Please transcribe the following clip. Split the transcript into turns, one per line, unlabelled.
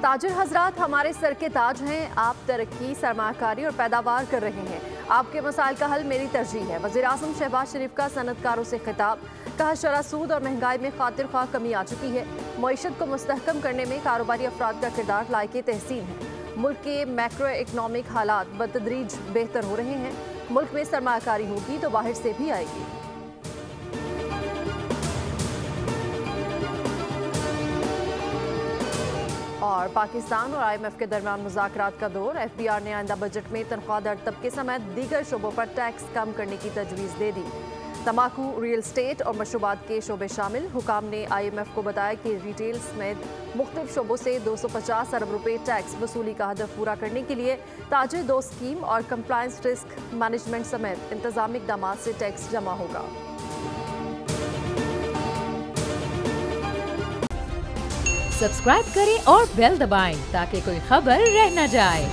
ताजिर हजरात, हमारे सर के ताज हैं। आप तरक्की, सरमाकारी और पैदावार कर रहे हैं। आपके मसाइल का हल मेरी तरजीह है। वज़ीर आज़म शहबाज शरीफ का सनतकारों से खिताब। कहा, शरह सूद और महंगाई में खातिर ख्वाह कमी आ चुकी है। मईशत को मुस्तहकम करने में कारोबारी अफराद का किरदार लायक तहसीन है। मुल्क के मैक्रो इकनॉमिक हालात बतदरीज बेहतर हो रहे हैं। मुल्क में सरमाकारी होगी तो बाहर से भी आएगी। और पाकिस्तान और IMF के दरमियान मुज़ाकरात का दौर। FBR ने आइंदा बजट में तनख्वाह दर तबके समेत दीगर शोबों पर टैक्स कम करने की तजवीज़ दे दी। तंबाकू, रियल स्टेट और मशरूबात के शोबे शामिल। हुकाम ने IMF को बताया कि रिटेल समेत मुख्तलिफ शोबों से 250 अरब रुपये टैक्स वसूली का हदफ पूरा करने के लिए ताजिर दो स्कीम और कंप्लायंस रिस्क मैनेजमेंट समेत इंतजामी इक़दामात से टैक्स जमा होगा।
सब्सक्राइब करें और बेल दबाएं ताकि कोई खबर रह न जाए।